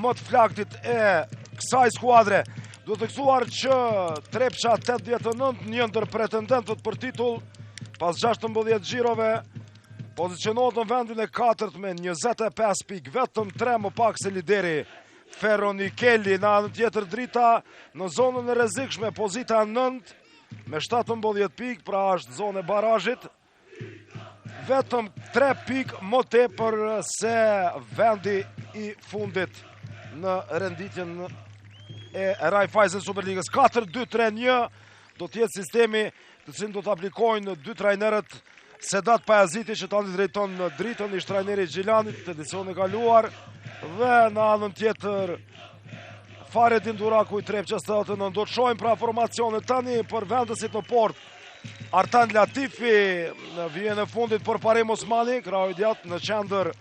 më të flaktit e kësaj skuadre. Do të kësuar që Trepça 89 një ndër pretendentët për titull pas 16 xhirove pozicionohet në vendin e 4 me 25 pikë, vetëm 3 më pak se lideri Ferro Nikeli. Në anën tjetër Drita në zonën e rrezikshme, pozita 9 me 17 pikë, pra është zonë e barazhit. Vetëm 3 pikë më tepër se vendi i fundit në renditjen e Raiffeisen Superligës. 4-2-3-1 do të jetë sistemi të cilin do të aplikojnë dy trajnerët. Sedat Pajaziti që tani drejton në Dritën, ishte trajneri i Gjilanit të edicionit e kaluar, dhe në anën tjetër Faredin Duraku i Trepçës 89. Do të shohim pra formacionet tani për vendësit në port. Artan Latifi në vijën e fundit për Parim Osmani, krau i djathtë në qendër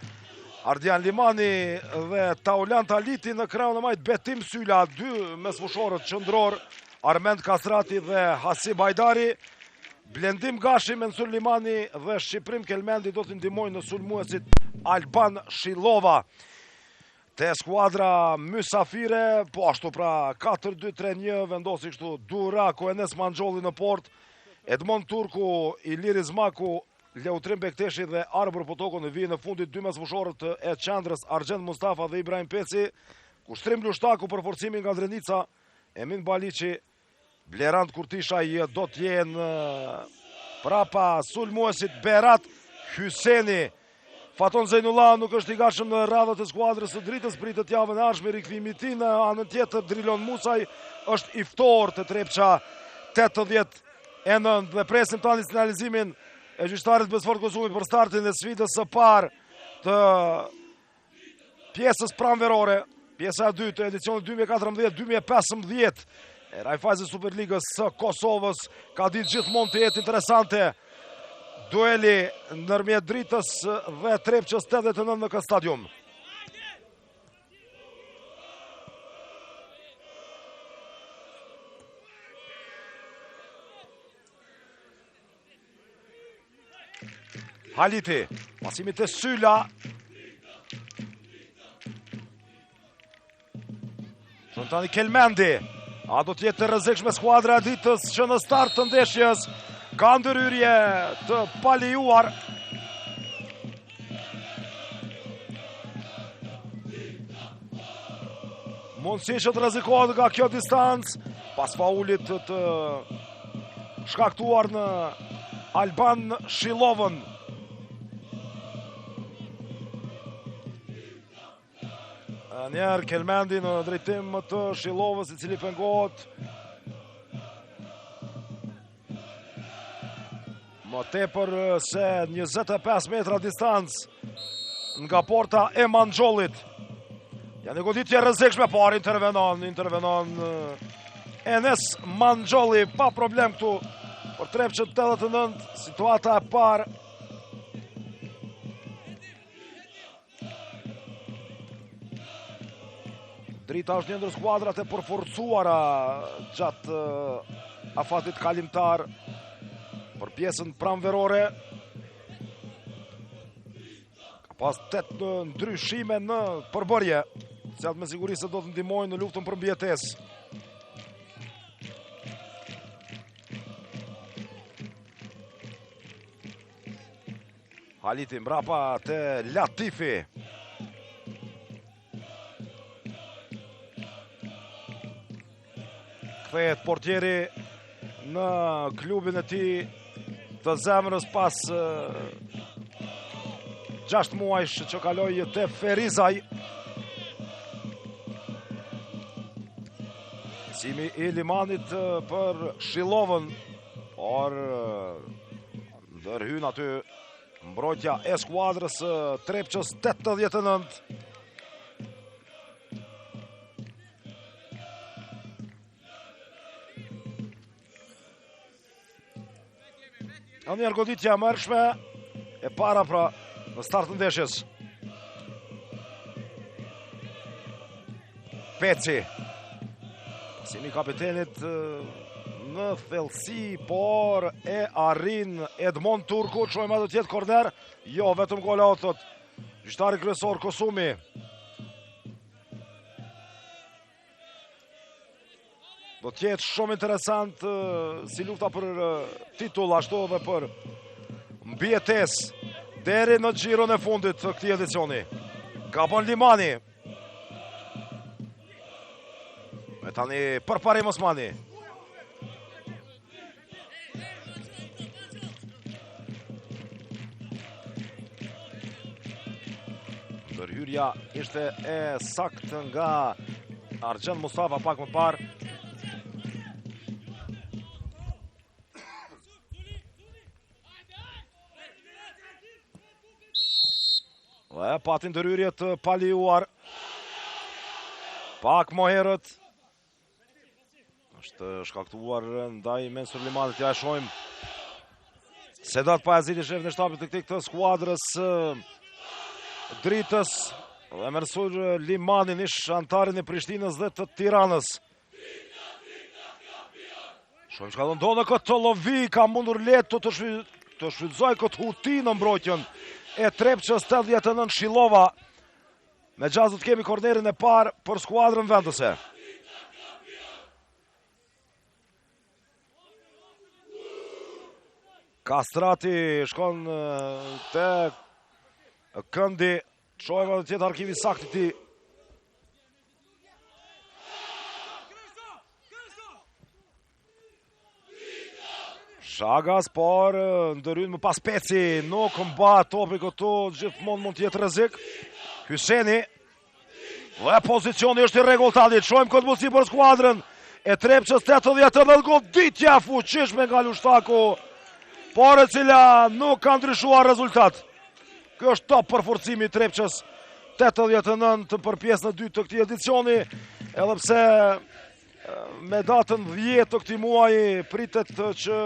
Ardian Limani dhe Taulan Taliti në krahun e majt. Betim Syla, dy mesfushorët qendror, Armend Kastrati dhe Hasib Hajdari. Blendim Gashi, Mensur Limani dhe Shqiprim Kelmendi do të ndihmojnë në sulmuesit Alban Shilova. Te skuadra mysafire, po ashtu pra 4-2-3-1, vendosi kështu Duraku, Enes Manxholli në port, Edmond Turku, Ilir Izmaku, Leutrim Bekteshi dhe Arbër Potoko në vijën e fundit, dy mesfushorët e qendrës Argjend Mustafa dhe Ibrahim Peci, Kushtrim Lushtaku për forcimin nga Drenica, Emin Baliqi, Blerand Kurtishaj do të jenë prapa sulmuesit Berat Hyseni. Faton Zejnullah nuk është i gatshëm në radhët e skuadrës së Dritës, pritet javën e ardhshme rikthimi i tij. Në anën tjetër Drilon Musaj është i ftohtë të Trepça 89 dhe presim tani finalizimin e gjyqtarit Besfort Kosumi për startin e sfidës së parë të pjesës pranverore, pjesa e dytë e edicionit 2014-2015 e Raiffeisen Superligës së Kosovës. Ka ditë gjithmonë të jetë interesante dueli ndërmjet Dritës dhe Trepçës 89 në këtë stadium. Haliti, pasimi të Syla. Shon tani Kelmendi. A do të jetë të rrezikshme skuadra e Ditës që në start të ndeshjes ka ndërhyrje të palejuar. Mundësi që të rrezikohet nga kjo distancë pas faulit të shkaktuar në Alban Shilovën. Njerë Kelmendi në drejtim të Shilovës, i cili pengohet më tepër se 25 metra distancë nga porta e Manxhollit. Janë goditje rrezikshme, por intervenon Enes Manxholli pa problem këtu për Trepçën 89, situata e parë. Drita është një ndër skuadrat e përforcuara gjatë afatit kalimtar për pjesën pranverore. Ka pas 8 ndryshime në përbërje, cilat me siguri se do të ndihmojnë në luftën për mbijetesë. Haliti mbrapa te Latifi. Kthehet portieri në klubin e tij të zemrës pas 6 muajsh që kaloi te Ferizaj. Simi i Limanit për Shilovën, por ndërhyn aty mbrojtja e skuadrës Trepçës 89. Një argoditja mërshme e para pra në start të ndeshjes. Peci. Pasimi kapitenit në thellësi, por e arrin Edmond Turku. Çojmë atë tjetë korner. Jo, vetëm gol out, thot gjyqtari kryesor Kosumi. Do t'jetë shumë interesant si lufta për titull, ashtu edhe për mbijetesë deri në xhiron e fundit të këtij edicioni. Gabon Limani. E tani përparim Osmani. Ndërhyrja ishte e saktë nga Argjend Mustafa pak më parë. Dhe pati ndërhyrje të palijuar. Pak më herët. Është shkaktuar ndaj Mensur Limanit, ja e shohim. Sedat Pajaziti, shef në shtapit të këtë skuadrës dritës. Dhe Mensur Limani ish antarin e Prishtinës dhe të Tiranës. Shohim që ka ndonë këtë lovi, ka mundur letë të shfrytëzoj këtë huti në mbrojtjen e Trepçës 89 Shilova. Me gjazët kemi kornerin e parë për skuadrën vendëse. Kastrati shkon te këndi. Shojmë edhe tjetë arkivi sakti ti. Shagas, por ndërhyn më pas Peci. Nuk mba topi këtu, gjithmonë mund tjetë rrezik. Hyseni. Dhe pozicioni është i rregulltalit. Shojmë këtë mundësi për skuadrën e Trepçës 89 goditja fuqishme nga Lushtaku, por e cila nuk ka ndryshuar rezultat. Kjo është top përforcimi i Trepçës 89 për pjesën e dytë të këtij edicioni, edhe pse me datën 10 të këtij muaji pritet që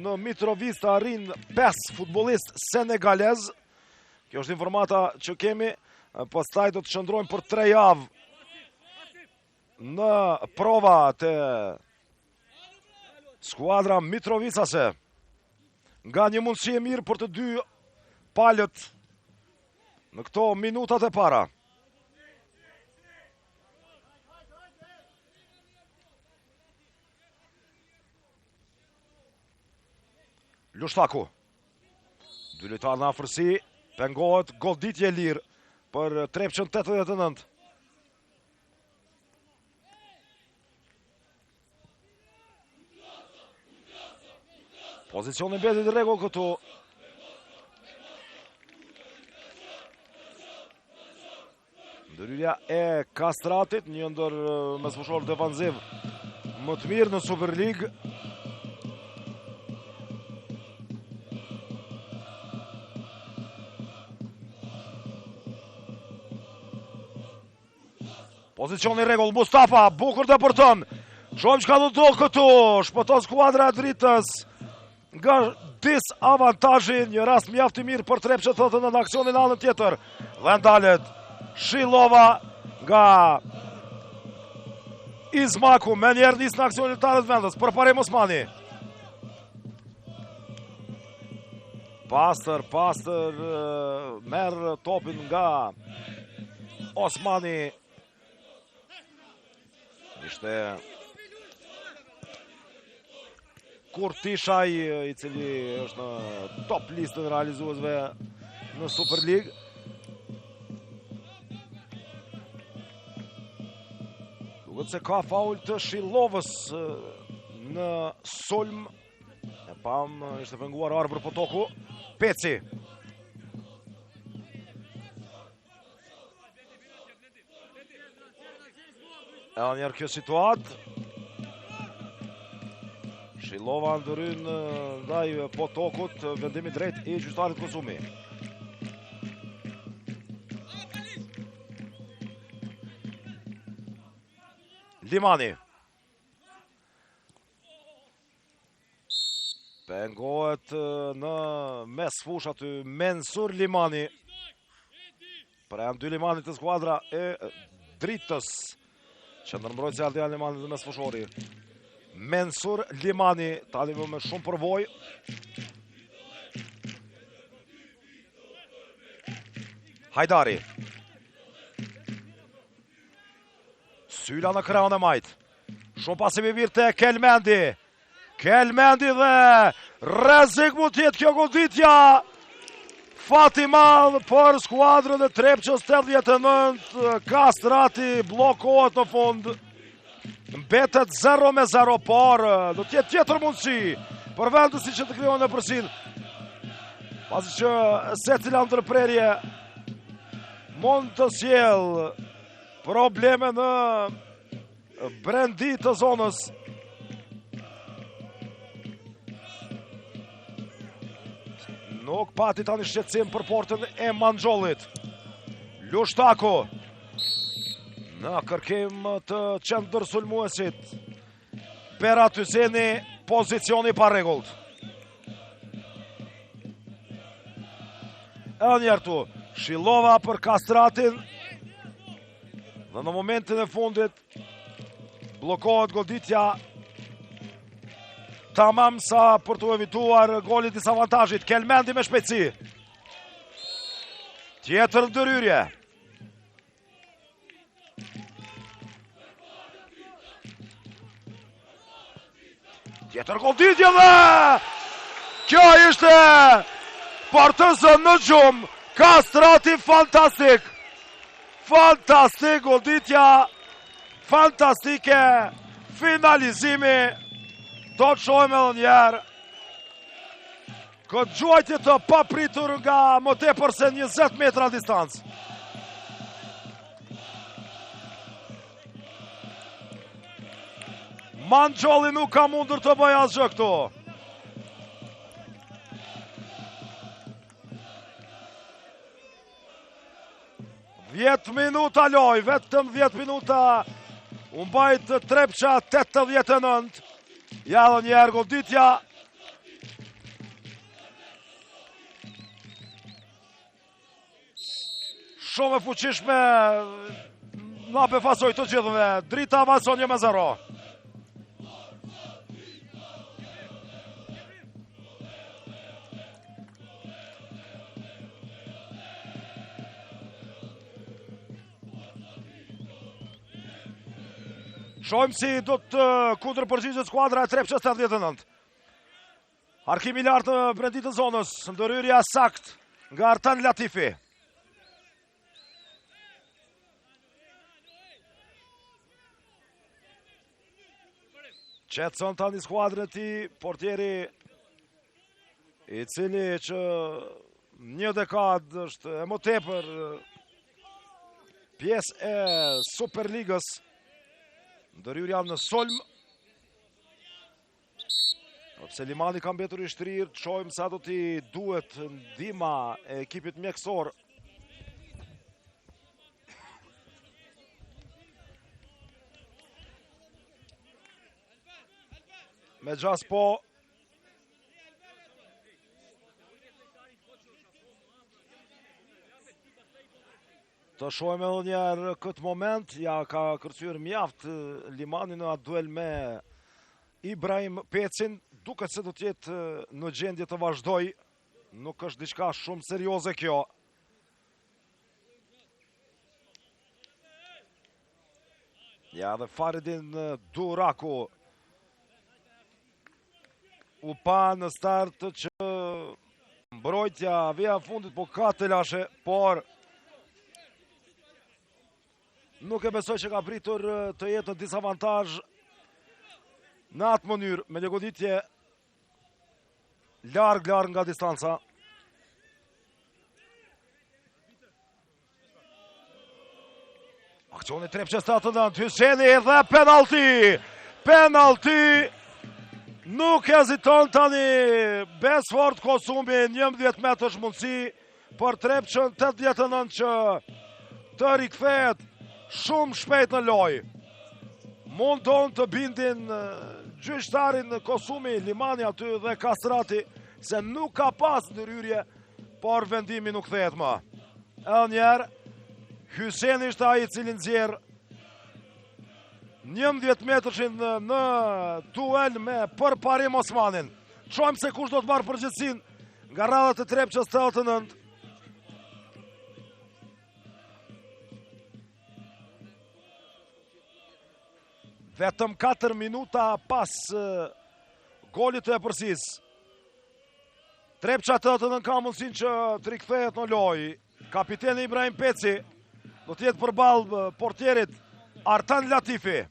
në Mitrovica arrin 5 futbollist senegalez. Kjo është informata që kemi. Pastaj do të shndrojmë për 3 javë në prova të skuadra Mitrovicase. Nga një mundësi e mirë për të dy palët në këto minutat e para. Lushtaku. Dy lojtarë në afërsi, pengohet goditje lirë për Trepçën 89. Pozicioni mbetet i rregull këtu. Ndërhyrja e Kastratit, një ndër mesfushor defanziv më të mirë në Super League. Pozicioni i rregull, Mustafa, bukur të përton. Shohim çka do të do këtu. Shpëton skuadra e dritës nga disavantazhi, një rast mjaft i mirë për Trepçën në aksionin në anën tjetër. Dhe ndalet Shilova nga Izmaku, me njerë nis në aksionin të anët vendës, përparim Osmani. Pastër merë topin nga Osmani. Ishte Kurtishaj, i cili është në top listën e realizuesve në Super League. Duket se ka faul të Shilovës në sulm. E pam, ishte penguar arbër po toku. Peci. E njerë kjo situatë. Shilova ndërhyn ndaj po tokut, vendimi drejt i gjyqtarit Kosumi. Limani. Pengohet në mes fush aty Mensur Limani. Pra janë dy Limanit të skuadra e dritës. Qendërmbrojtësi Aldian Limani dhe mes fushori. Mensur Limani, tani me shumë përvojë. Hajdari. Syla në krahun e majt. Shumë pasim i mirë të Kelmendi. Kelmendi dhe rrezik mund tjetë kjo goditja. Fati madh për skuadrën e Trepçës 89. Kastrati blokohet në fund. Mbetet 0-0, por do tjetë tjetër mundësi për vendësi që të krijon në përsin. Pasi që secila ndërprerje mund të sjellë probleme në brendi të zonës. Nuk pati tani shqetësim për portën e Manxhollit. Lushtaku në kërkim të qendër sulmuesit. Berat Hyseni, pozicioni pa rregullt. Edhe njertu, Shilova për Kastratin. Dhe në momentin e fundit blokohet goditja. Tamam sa për të evituar golit disavantazhit. Kelmendi me shpejtësi. Tjetër ndërhyrje. Tjetër goditje dhe kjo ishte Partizan në gjumë. Kastrati fantastik. Fantastik goditja. Fantastike finalizimi. Do të shohim edhe njerë këtë gjuajtje të papritur nga më tepër se 20 metra distancë. Manxholli nuk ka mundur të bëjë asgjë këtu. Dhjetë minuta loj, vetëm 10 minuta. U mbajt Trepça 89. Ja dhe njerë goditja. Shumë e fuqishme. Na befasoj të gjithëve. Drita avason 1-0. Shojmë si do të kundër përgjigjet skuadra e Trepçës 89. Arkimi lartë në brendit të zonës. Ndërhyrja sakt nga Artan Latifi. Qetson tani skuadrën e tij, portieri i cili që një dekadë është e më tepër pjesë e Superligës. Ndërhyrja në sulm. Pse Limani ka mbetur i shtrirë, shohim sa do t'i duhet ndihma e ekipit mjekësor. Me gjas po. Të shohim edhe njerë këtë moment, ja ka kërcyer mjaft Limani në atë duel me Ibrahim Pecin, duket se do të jetë në gjendje të vazhdoj, nuk është diçka shumë serioze kjo. Ja dhe Faridin Duraku u pa në start që mbrojtja vija fundit po ka të lashe, por nuk e besoj që ka pritur të jetë në disavantazh në atë mënyrë, me një goditje larg nga distanca. Akcioni Trepçës 89, Hyseni dhe penalti. Penalti. Nuk heziton tani Besford Kosumi, 11 metrësh mundësi për Trepçën 89 që të rikthehet shumë shpejt në lojë. Mundon të bindin gjyqtarin Kosumi, Limani aty dhe Kastrati se nuk ka pas ndërhyrje, por vendimi nuk kthehet më. Edhe njerë, Hyseni ishte ai i cili nxjerr 11 metrëshin në duel me përparim Osmanin. Shohim se kush do të marrë përgjegjësinë nga radhat e Trepçës 89. Vetëm 4 minuta pas golit të Epërsis. Trepça Tëtënën ka mundësin që të rikthehet në lojë. Kapiteni Ibrahim Peci do të jetë përballë portierit Artan Latifi.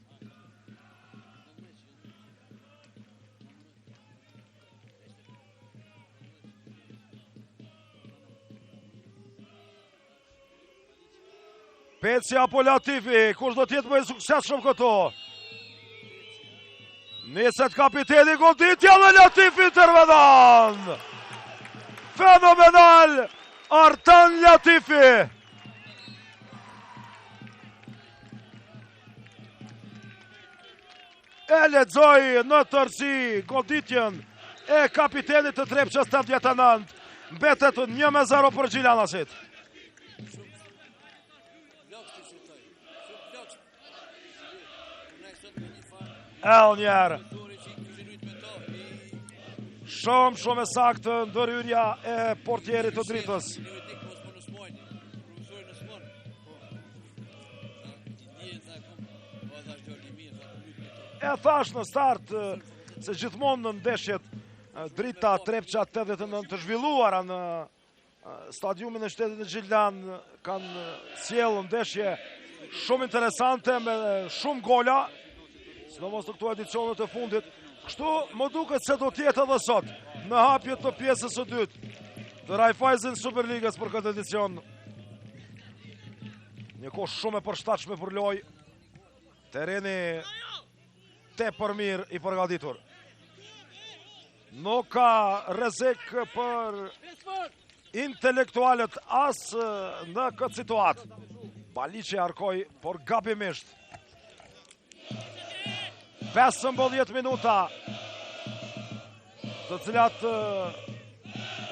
Peci apo Latifi, kush do të jetë më i suksesshëm këtu? Niset kapiteni, goditja dhe Latifi intervenon. Fenomenal Artan Latifi. E lexoi në tërësi goditjen e kapitenit të Trepçës 89. Mbetet 1-0 për Gjilanasit. Elnjer. Shumë e saktë ndërhyrja e portierit të dritës. E thash në start se gjithmonë në ndeshjet drita Trepça 89 të zhvilluara në stadiumin e qytetit të Gjilan kanë sjellë ndeshje shumë interesante me shumë gola, sidomos të këto edicionet e fundit. Kështu më duket se do tjetë edhe sot në hapjet të pjesës së dytë të Raiffeisen Superligës për këtë edicion. Një kohë shumë e përshtatshme për lojë. Tereni tepër mirë i përgatitur. Nuk ka rrezik për intelektualët as në këtë situatë. Baliçi arkoi, por gabimisht. 15 minuta të cilat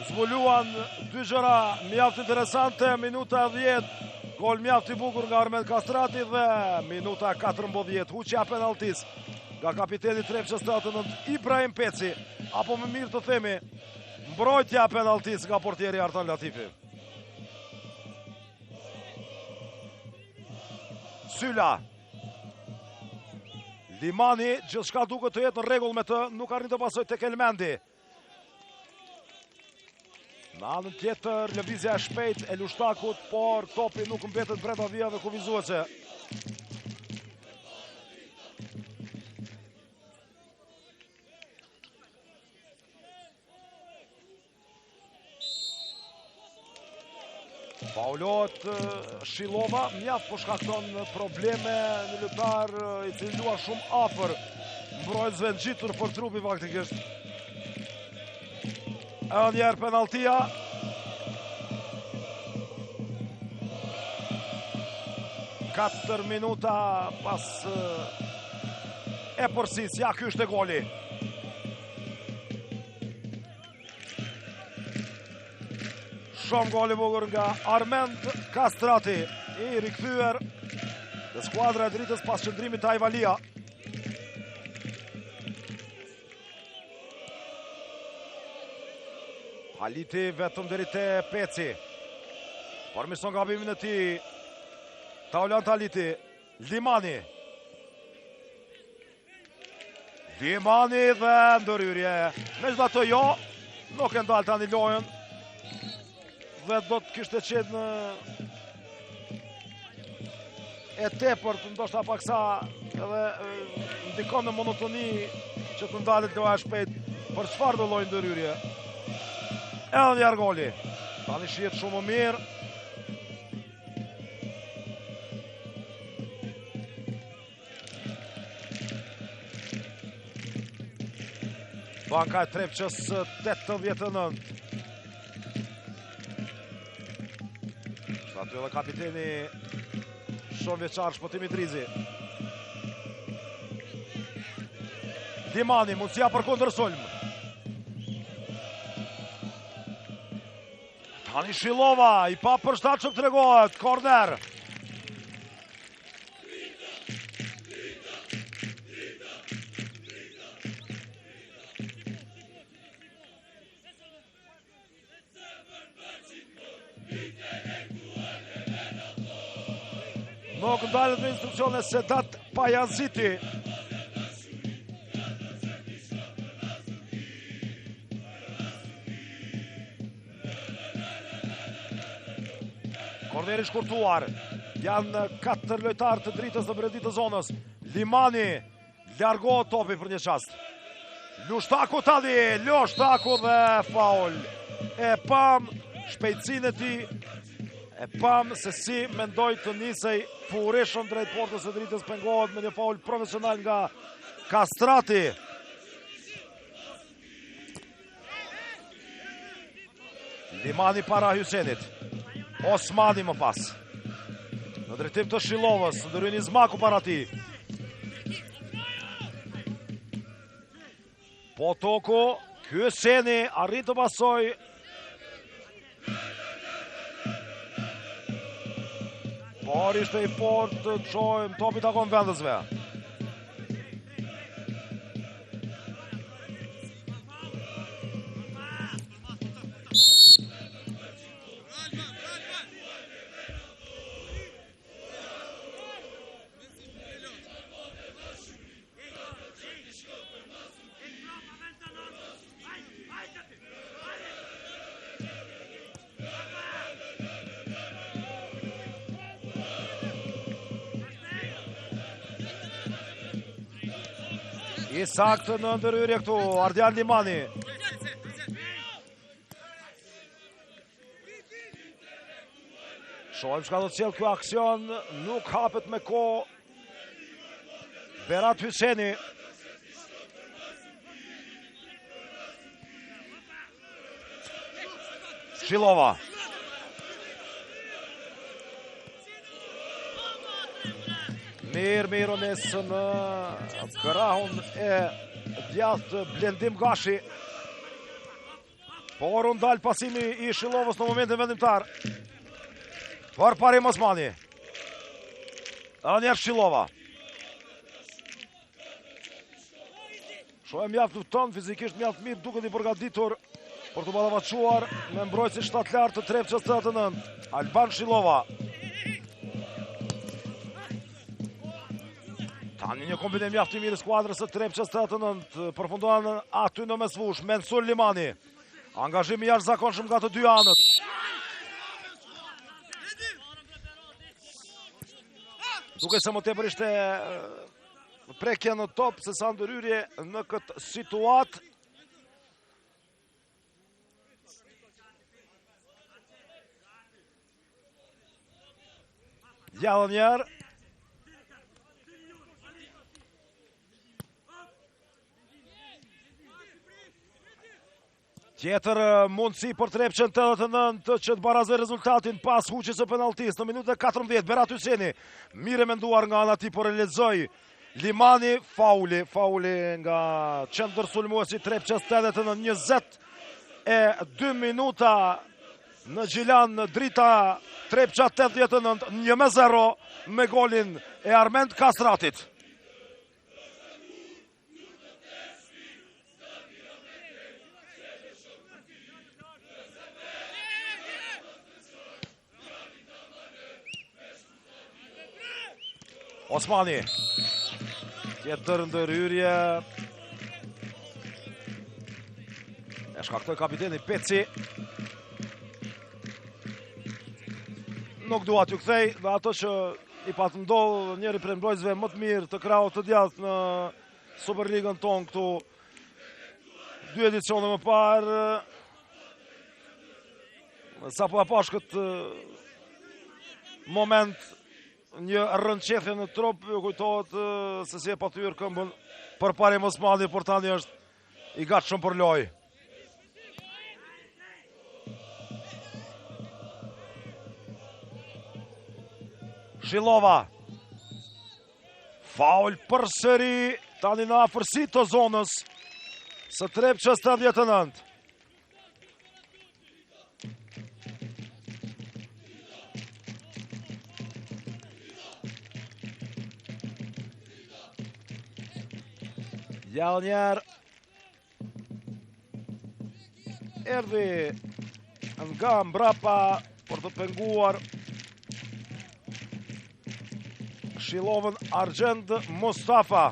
zbuluan dy gjëra mjaft interesante. Minuta 10, gol mjaft i bukur nga Armen Kastrati dhe minuta 14, huqja penaltis nga kapiteni Trepçës 89 Ibrahim Peci, apo më mirë të themi mbrojtja penaltis nga portieri Artan Latifi. Syla. Limani, gjithçka duket të jetë në rregull me të, nuk arrin të pasojë tek Elmendi. Në anën tjetër, lëvizja e shpejt e Lushtakut, por topi nuk mbetet brenda vijave kufizuese. Paulohet Shilova, mjaft po shkakton probleme në lojtar i cili lua shumë afër. Mbrojtës vendgjitur për trupi faktikisht. Njerë penaltia. Katër minuta pas Epërsis, ja ky është e goli. Shumë goli bukur nga Armend Kastrati, i rikthyer dhe skuadra e dritës pas qëndrimit të Ajvalia. Haliti vetëm deri te Peci. Përmirëson gabimin e tij Taulant Haliti. Limani. Limani dhe ndërhyrje. Megjithatë jo, nuk e ndal tani lojën. Dhe do të kishte qenë e tepërt, ndoshta paksa edhe ndikon në monotoni që të ndalet loja shpejt. Për çfarë do lloj ndërhyrje? Edhe një goli. Tani shihet shumë mirë. Banka e Trepçës 89. Aty edhe kapiteni shumë veçar Shpëtimi Drizi. Dimani, mundësia për kundër sulm. Tani Shilova, i pa përshtatshëm tregohet, korner. Nuk ndalet në instruksione Sedat Pajaziti. Veri shkurtuar. Janë 4 lojtarë të dritës në brendit të zonës. Limani largohet topi për një çast. Lushtaku tani, Lushtaku dhe faul. E pam shpejtësinë e tij. E pam se si mendoj të nisej furishëm drejt portës së dritës, pengohet me një faul profesional nga Kastrati. Limani para Hysenit. Osmani më pas. Në drejtim të Shillovës, ndërhyjnë Izmaku para tij. Po toku, Hyseni arrit të pasoj. Por ishte i fort të çojmë topi takon vendësve. I saktë në ndërhyrje këtu, Ardian Limani. Shohim çka do të sjellë ky aksion, nuk hapet me kohë. Berat Hyseni. Shillova. Mirë onesë në krahun e djathtë Blendim Gashi. Por unë dalë pasimi i Shillovës në momentin vendimtar. Për parim Osmani. Njerë Shillova. Shohem mjaft lufton, fizikisht mjaft mirë, duket i përgatitur për të ballavaçuar me mbrojtësin shtatlar të Trepçës 39. Alban Shillova. Tani një kombinim mjaft i mirë skuadrës së Trepçës 39, përfundohen aty në mesfush, Mensur Limani. Angazhim i jashtëzakonshëm nga të dy anët. Duke se më tepër ishte prekje në top se sa ndërhyrje në këtë situatë. Gjallë njerë. Tjetër mundësi për Trepçën 89 që të barazoj rezultatin pas huqjes së penalltis në minutën e 14. Berat Hyseni, mire menduar nga ana tij, por e lexoi Limani, fauli nga qendërsulmuesi Trepçës 89, 22 minuta në Gjilan, drita Trepça 89, 1-0 me golin e Armend Kastratit. Osmani. Tjetër ndërhyrje. E shkaktoi kapiteni Peci. Nuk dua t'ju kthej dhe ato që i patë ndodhë njëri prej mbrojtësve më të mirë të krahut të djathtë në Superligën tonë këtu 2 edicione më parë. Sa po pash këtë moment një rënqethje në trup, ju kujtohet se si e pa thyer këmbën përpara Osmanit, por tani është i gatshëm për lojë. Shillova. Faul përsëri tani në afërsi të zonës së Trepçës 89. Gjallë njerë. Erdhi nga mbrapa për të penguar Shillovën Argjend Mustafa.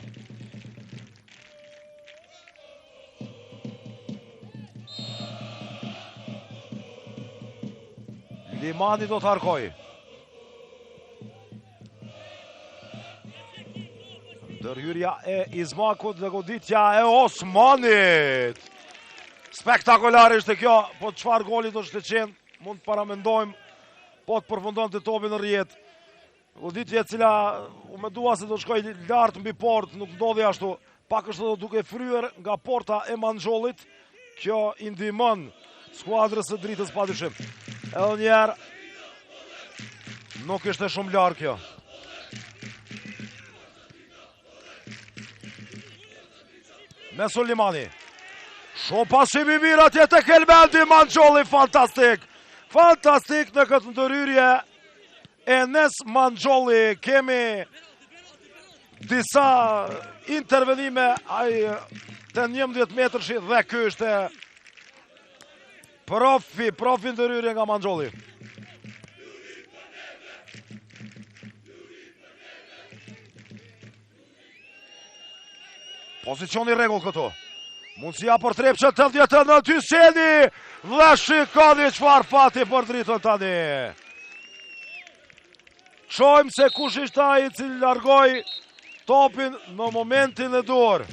Limani do të harkoj. Ndërhyrja e Izmakut dhe goditja e Osmanit. Spektakolar ishte kjo, po çfarë goli do të qenë, mund të paramendojmë, po të përfundon të topin në rrjet. Goditja e cila u mendua se do të shkoj lart mbi port, nuk ndodhi ashtu. Pak është do duke fryer nga porta e Manxhollit. Kjo i ndihmon skuadrës së dritës padyshim. Edhe një herë nuk ishte shumë larg kjo. Me Sulimani. Shumë pasim i mirë atje tek Elmendi Manxholli, fantastik. Fantastik në këtë ndërhyrje. Enes Manxholli, kemi disa intervenime ai të 11 metrësh dhe ky është profi ndërhyrje nga Manxholli. Pozicioni rregull këtu. Mundësia për Trepça 89 Hyseni dhe shikoni çfarë fati për dritën tani. Shojmë se kush ishte ai i cili largoi topin në momentin e dur.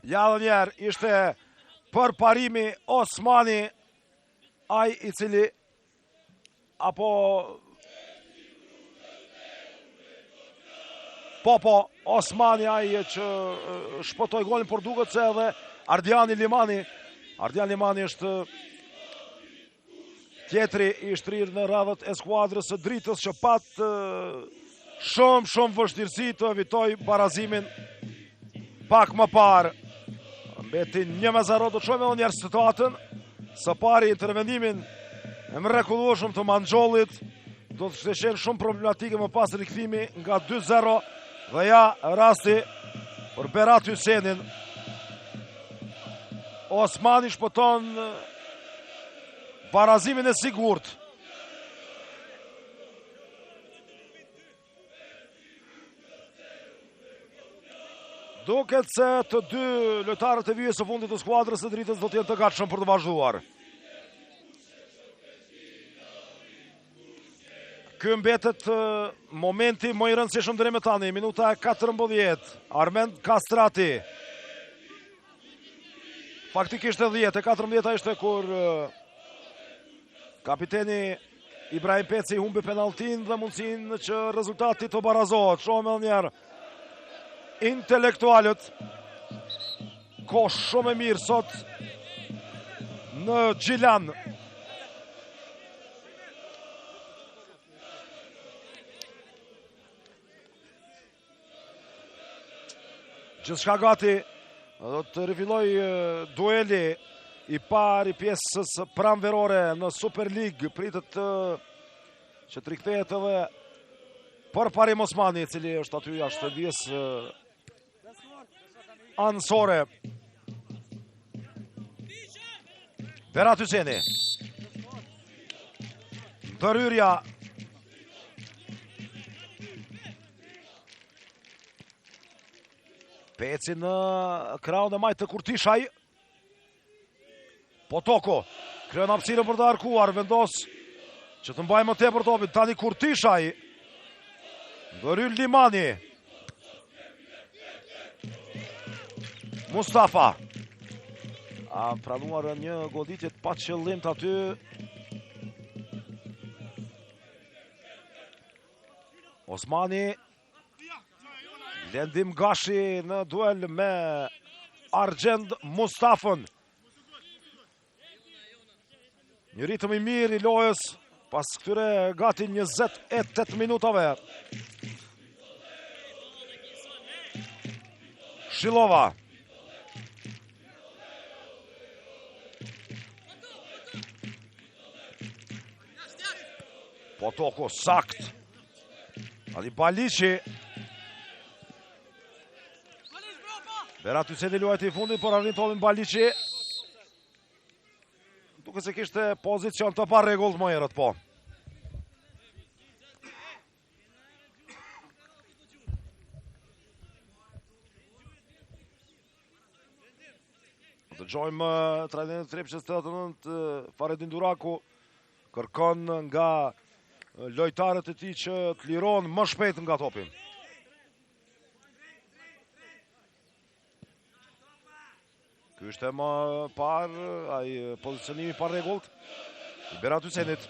Ja dhe njerë ishte për parimi Osmani, ai i cili Po, Osmani ai që shpëtoi golin, por duket se edhe Ardian Limani është tjetri i shtrirë në radhët e skuadrës së dritës që pat shumë vështirësi të evitoj barazimin pak më parë. Mbeti 1-0, do të shohim edhe njerë situatën. Së pari intervenimin e mrekullueshëm të Manxhollit do të qenë shumë problematike më pas rikthimi nga 2-0 dhe ja rasti për Berat Hysenin. Osmani shpëton barazimin e sigurt. Duket se të dy lojtarët e vijës së fundit të skuadrës së dritës do të jenë të gatshëm për të vazhduar. Ky mbetet momenti më i rëndësishëm deri më tani, minuta e 14. Armend Kastrati. Faktikisht e 10-14 ishte kur kapiteni Ibrahim Peci humbi penalltin dhe mundësinë që rezultati të barazohet. Shohim edhe një herë. Intelektualët ko shumë e mirë sot në Gjilan. Gjithçka gati, do të rifilloj dueli i parë i pjesës pranverore në Super League. Pritet që të rikthehet edhe për parim Osmani, i cili është aty jashtë dijes anësore. Berat Hyseni. Ndërhyrja. Peci në krahun e majtë të Kurtishaj. Potoko. Kryen hapësirën për të arkuar, vendos që të mbajë më tepër topin. Tani Kurtishaj. Ndërhyr Limani. Mustafa. Pranuar një goditje pa qëllim të aty. Osmani. Lendim Gashi në duel me Argjend Mustafën. Një ritëm i mirë i lojës pas këtyre gati 28 minutave. Shilova. Potoko sakt. Ali Baliqi. Berat Hyseni luajti i fundit, por arrin topin Baliqi. Duke se kishte pozicion të parregullt më herët, po. Të gjojmë trajnerin e Trepçës 89, Faredin Duraku kërkon nga lojtarët e tij që të lirohen më shpejt nga topi. Ky është më parë, ai pozicionimi pa rregullt i Berat Hysenit.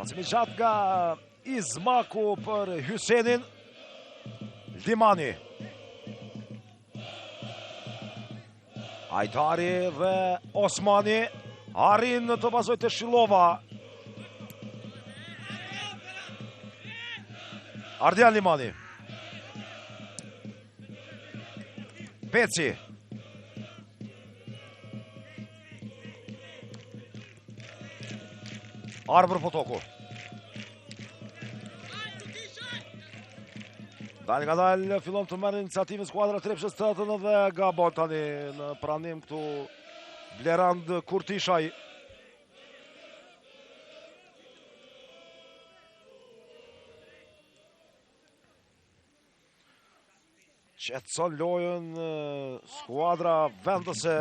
Pasimi gjatë nga Izmaku për Hysenin. Limani. Ajdari dhe Osmani arrin të pasojë të Shilova. Ardian Limani. Peci. Arbër Potoku. Dalë nga dalë fillon të merr iniciativën skuadra Trepçës 89 dhe gabon tani në pranim këtu Blerand Kurtishaj. Qetson lojën skuadra vendëse.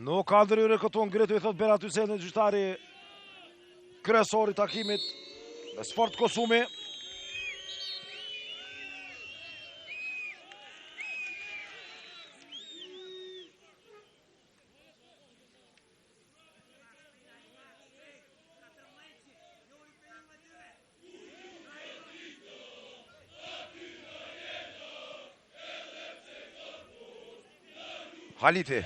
Nuk ka ndryrë këtu ngritu, i thot Berat Hyseni, gjyqtari kryesor i takimit me Sport Kosumi. Halifi.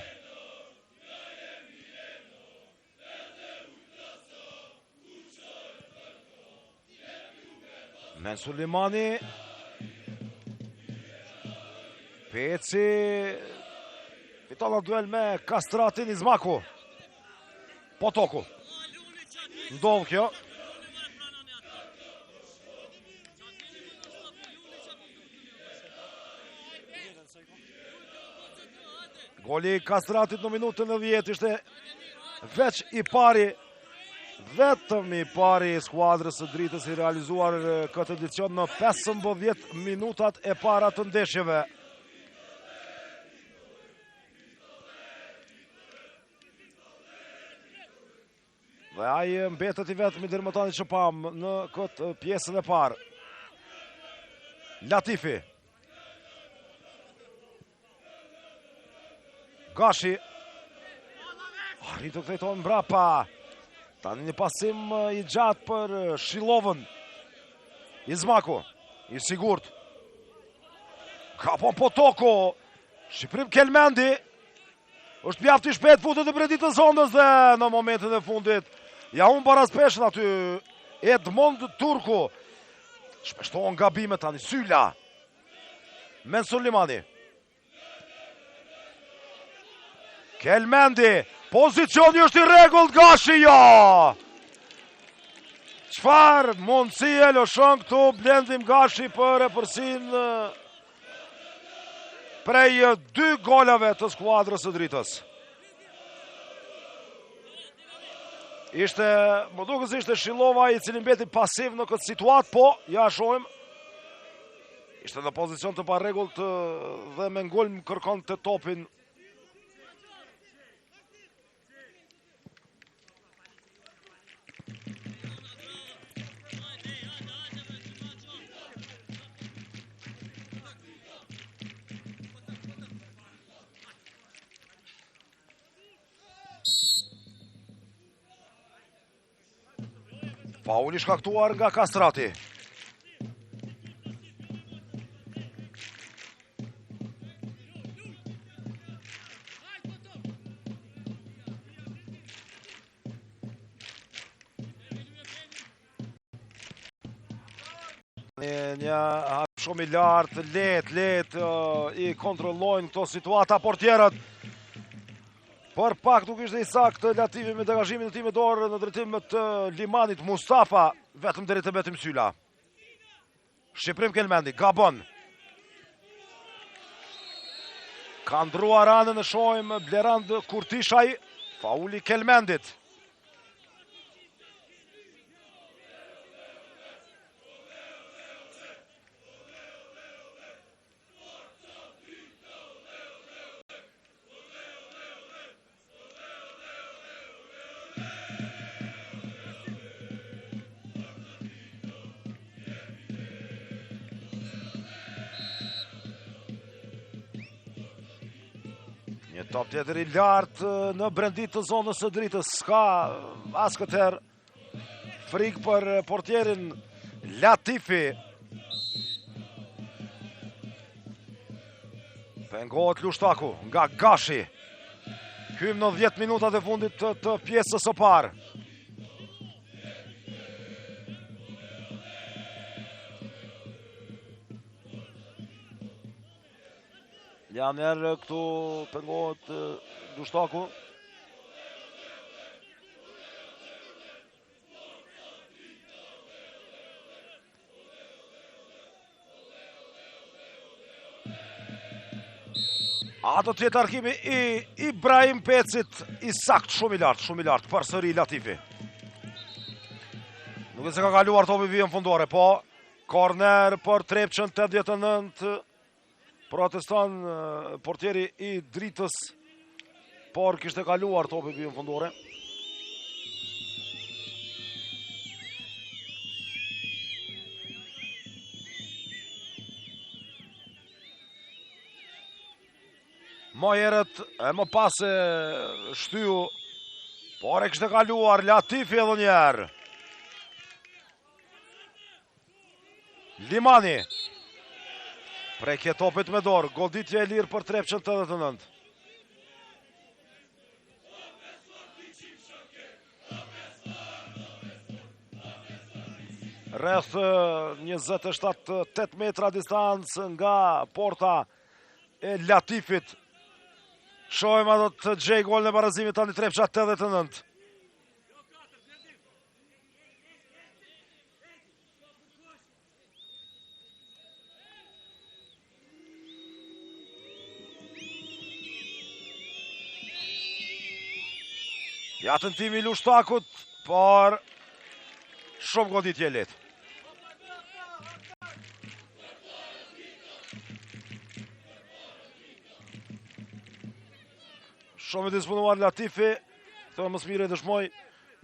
Mensur Limani. Peci fiton duel me Kastratin Izmaku. Potoku. Ndodh kjo. Goli Kastratit në minutën e 10 ishte veç i pari. Vetëm i pari skuadrës së Dritës i realizuar këtë edicion në 15 minutat e para të ndeshjeve. Dhe ai mbetet i vetëm i ndërmjetani që pam në këtë pjesën e parë. Latifi. Gashi. Arritu të kthejton mbrapa. Tani një pasim i gjatë për Shilovën. Izmaku, i sigurt. Kapon Potoku. Shqiprim Kelmendi. Është mjaft i shpejt futet e brendit të zonës dhe në momentin e fundit. Ja unë paraspeshën aty. Edmond Turku. Shpeshtohen gabimet tani. Syla. Mensur Limani. Kelmendi. Pozicioni është i rregullt, Gashi, jo! Çfarë mundësi e lëshon këtu Blendim Gashi për epërsin prej 2 golave të skuadrës së Dritës. Ishte, më duket se ishte Shilova i cili mbeti pasiv në këtë situatë, po, ja shohim. Ishte në pozicion të parregullt dhe me ngulm kërkon të topin. Fauli shkaktuar nga Kastrati. Një shumë i lartë, let i kontrollojnë këto situata portierët. Për pak nuk ishte i saktë Latifi me degazhimin e tij me dorë në drejtim të Limanit. Mustafa vetëm deri te Beti Msyla. Shqiprim Kelmendi, gabon. Ka ndruar anën e shohim Blerand Kurtishaj, fauli Kelmendit. Një top tjetër i lartë në brendit të zonës së dritës. Ska as këtëherë frikë për portierin Latifi. Pengohet Lushtaku nga Gashi. Hym në 10 minutat e fundit të pjesës së parë. Janer këtu pengohet Lushtaku. Ato tjetë arkimi i Ibrahim Pecit i sakt shumë i lartë, përsëri Latifi. Nuk e se ka kaluar topi vijën fundore, po korner për Trepçën 89. Proteston portieri i dritës, por kishte kaluar topi vijën fundore. Më herët e më pas e shtyu, por e kishte kaluar Latifi edhe njerë. Limani. Prekje topit me dorë, goditje e lirë për Trepçën 89. Rreth 27-8 metra distancë nga porta e Latifit. Shohim ato të gjej gol në barazimit tani Trepça 89. Ja tentimi i Lushtakut, por shumë goditje lehtë. Shumë i disponuar Latifi, të më smire dëshmoj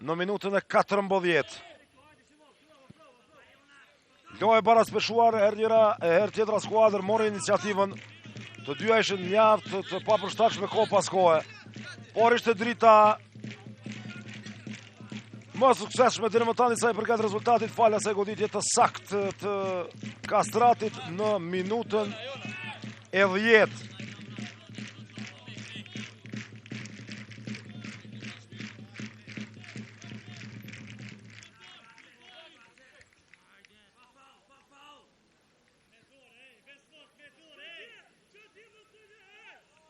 në minutën e 14. Lojë bara speshuar, herë tjetra skuadër mori iniciativën, të dyja ishin mjaft të papërshtatshme kohë pas kohe, por ishte drita më suksesshme deri më tani sa i përket rezultatit falë asaj goditje të saktë të Kastratit në minutën e 10.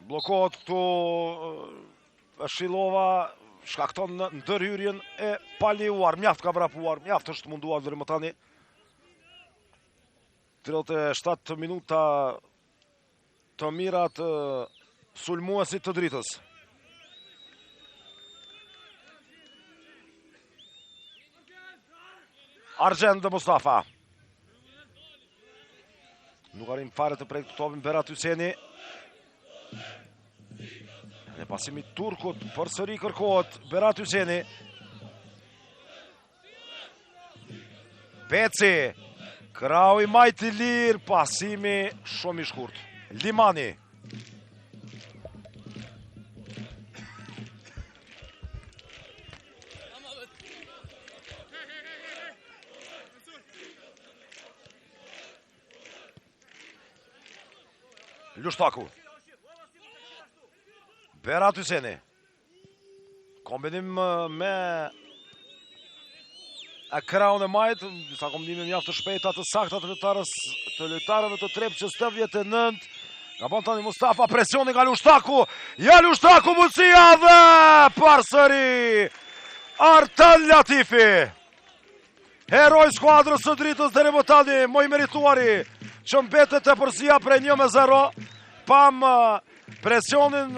Blokohet këtu Shilova, shkakton në ndërhyrjen e paliuar, mjaft ka vrapuar, mjaft është munduar deri më tani. 37 minuta të mira të sulmuesit të dritës. Argjend dhe Mustafa. Nuk arrim fare të prek të topin Berat Hyseni. Në pasimi Turkut, përsëri kërkohet Berat Hyseni. Peci, krau i majt i lirë, pasimi shumë i shkurt. Limani. Lushtaku. Berat Hyseni. Kombinim me e kraun e majt, disa kombinime mjaft të shpejta të sakta të lojtarëve të Trepçës 89. Nga bon tani Mustafa, presioni nga Lushtaku, ja Lushtaku mundësia dhe përsëri Artan Latifi. Heroj skuadrës së Dritës deri më tani, më i merituari që mbetet e përsia prej 1-0. Pam presionin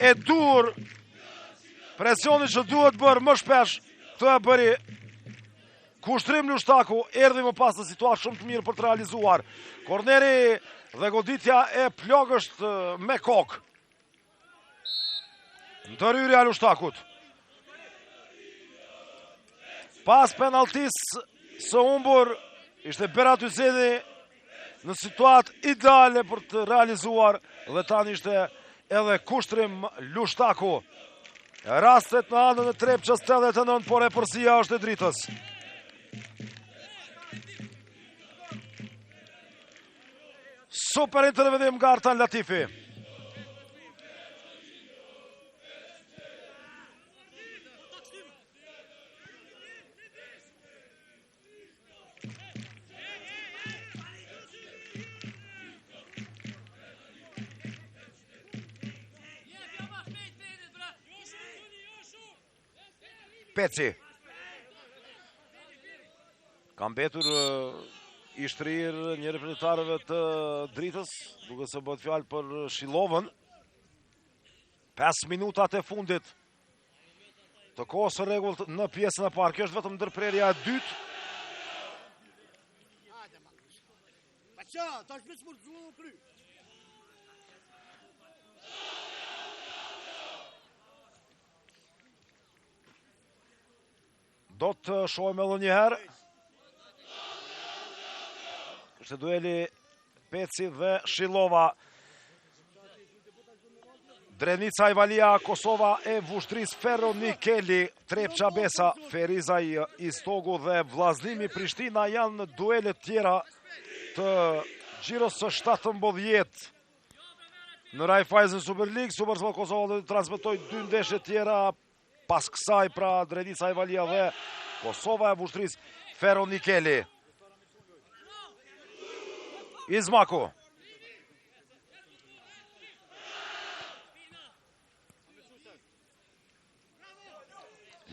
e dur, presionin që duhet bërë më shpesh, të e bëri kushtrim Lushtaku, erdhi më pas në situatë shumë të mirë për të realizuar. Korneri dhe goditja e plagësht me kokë. Ndërhyrja e Lushtakut. Pas penaltis së humbur, ishte Berat Hyseni në situatë ideale për të realizuar dhe tani ishte edhe kushtrim Lushtaku. Rastet në anën e Trepçës 89, por e përsia është e Dritës. Super interventim nga Artan Latifi. Peci. Kam betur i shtrir një reprezentantarëve të Dritës, duke se bëhet fjalë për Shillovën. 5 minutat e fundit të kohës së rregullt në pjesën e parë. Kjo është vetëm ndërprerja e dytë. Do të shohim edhe një herë. Është dueli Peci dhe Shillova. Drenica Ivalia, Kosova e Vushtris Ferro Nikeli, Trepça Besa, Ferizaj Istogu dhe Vllaznimi Prishtina janë duelet tjera të Gjiros së 17 në Raiffeisen Super League. Supersport Kosova do të transmetoj 2 ndeshje tjera pas kësaj, pra Drenica Ivalia dhe Kosova e Vushtris Ferro Nikeli. Izmaku.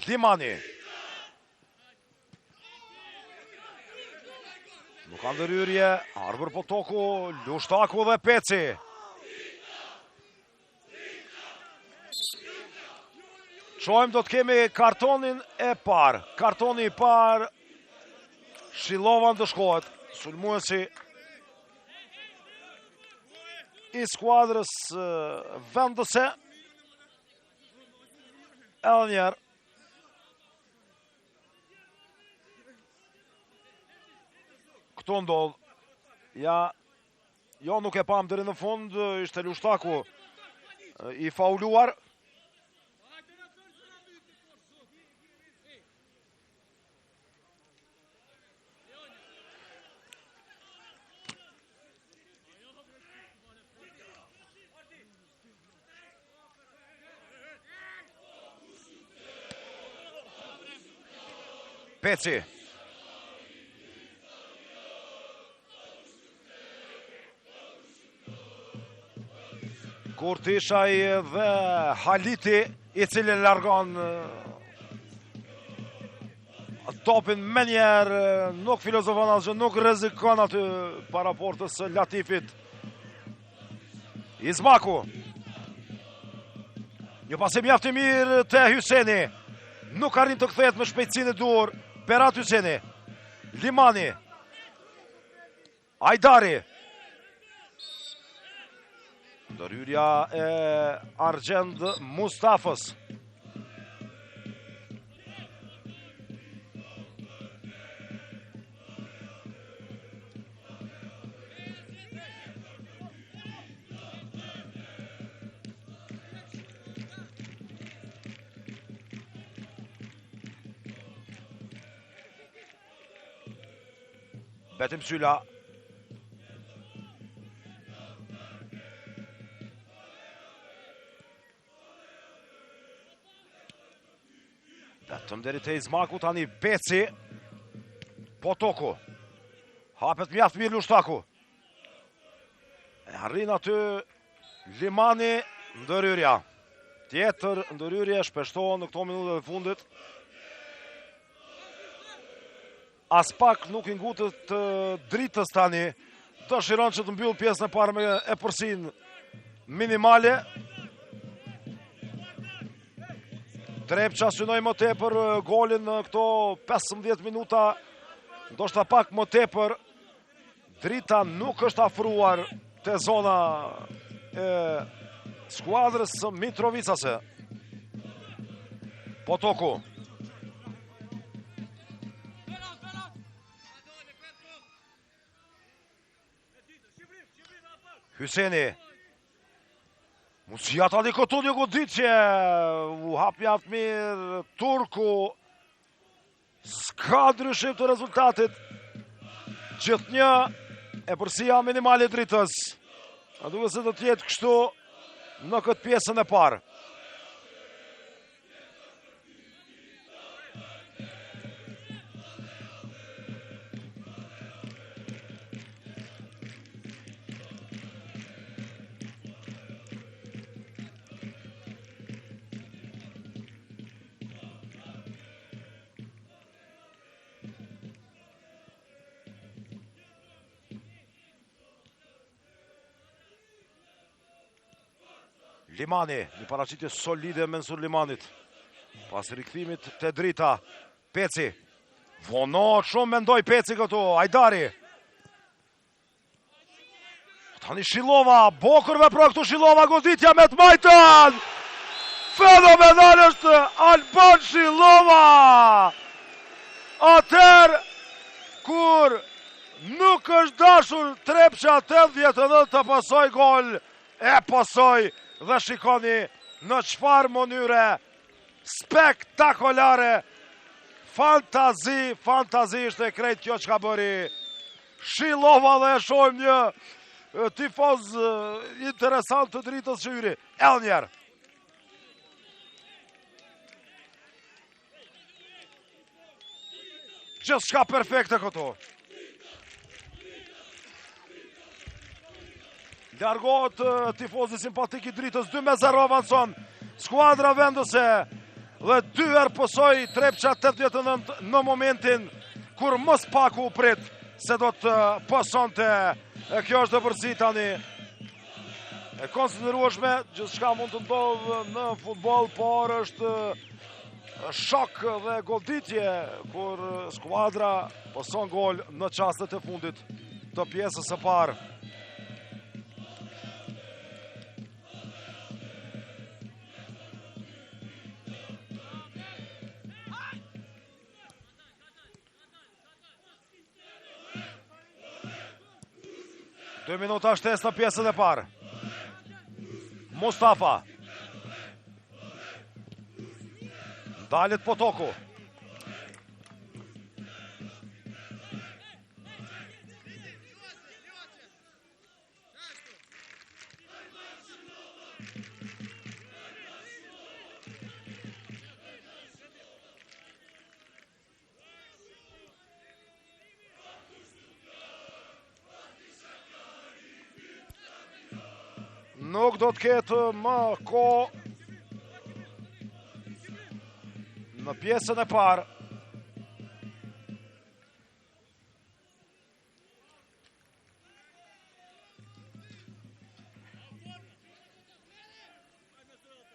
Limani. Nuk ka ndërhyrje, arbër po toku, Lushtaku dhe Peci. Shohim, do të kemi kartonin e parë. Kartoni i parë, Shillova ndëshkohet. Sulmuesi i skuadrës vendëse. Edhe njerë. Këto ndodh. Ja, jo nuk e pam deri në fund, ishte Lushtaku i fauluar. Peci. Kurtishaj dhe Haliti, i cili largon topin me njerë, nuk filozofon asgjë, nuk rrezikon aty para portës së Latifit. Izmaku. Një pasim mjaft i mirë te Hyseni. Nuk arrin të kthehet me shpejtësinë e duhur. Berat Hyseni. Limani. Ajdari. Ndërhyrja e Argjend Mustafës. Betim Syla. Të mderit e Izmaku, tani Peci. Potoku. Hapet mjaft mirë Lushtaku. E arrin aty Limani, ndërhyrja. Tjetër ndërhyrje shpeshtohen në këto minutat e fundit. As pak nuk i ngutët të dritës tani. Dëshiron që të mbyll pjesën e parë me e përsin minimale. Trepça synoi më tepër golin në këto 15 minuta. Ndoshta pak më tepër. Drita nuk është afruar te zona e skuadrës Mitrovicase. Potoku. Hyseni. Musia tani këtu një goditje. U hapja të mirë Turku. Ska ndryshim të rezultatit. Gjithnjë e përsia minimale dritës. A duhet se do të jetë kështu në këtë pjesën e parë. Limani, një paraqitje solide Mensur Limanit. Pas rikthimit te drita, Peci. Vonot shumë mendoj Peci këtu, Ajdari. Tani Shilova, Bokurve pro këtu Shilova, goditja me të majtën. Fenomenal është Alban Shilova. Atër, kur nuk është dashur Trepça 89 të pasoj gol, e pasoj. Dhe shikoni në çfarë mënyre spektakolare, fantazi është e krejt kjo që ka bëri Shilova dhe e shohim një tifoz interesant të dritës Shyri. Elnjer. Gjithçka perfekte këtu. Largohet tifozi simpatik i dritës, 2-0 avancon skuadra vendose dhe 2 pësoj Trepça 89 në momentin kur mos paku prit se do të pësonte. Kjo është dëpërsi tani e konsiderueshme, gjithçka mund të ndodhë në futboll, por është shok dhe goditje kur skuadra pëson gol në çastet e fundit të pjesës së parë. Dë minuta shtes në pjesën e parë. Mustafa. Dalit Potoku. Nuk do të ketë më ko në pjesën e parë.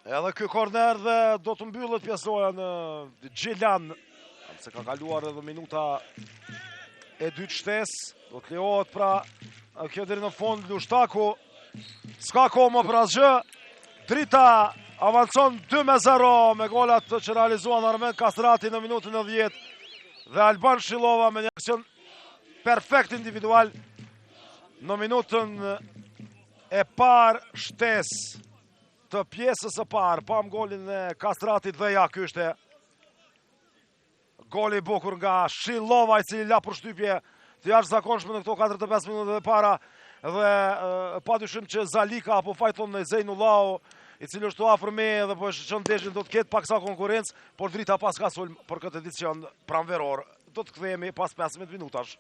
Edhe ky korner dhe do të mbyllet pjesëoja në Gjilan. Se ka kaluar edhe minuta e 2 shtes. Do të lejohet pra kjo deri në fund Lushtaku. Ska ko më për asgjë. Drita avancon 2-0 me golat që realizuan Armen Kastrati në minutën e 10 dhe Alban Shilova me një aksion perfekt individual në minutën e parë shtes të pjesës së parë. Pam golin e Kastratit dhe ja kyshte goli bukur nga Shilova, i cili la përshtypje të jashtëzakonshme në këto 45 minutat e para. Dhe pa dyshim që Zalika apo fajton në Zejnullau i cili është afër me dhe po shqon ndeshjen do të ketë paksa konkurrencë, por drita pas ka sulm për këtë edicion pranveror. Do të kthehemi pas 15 minutash.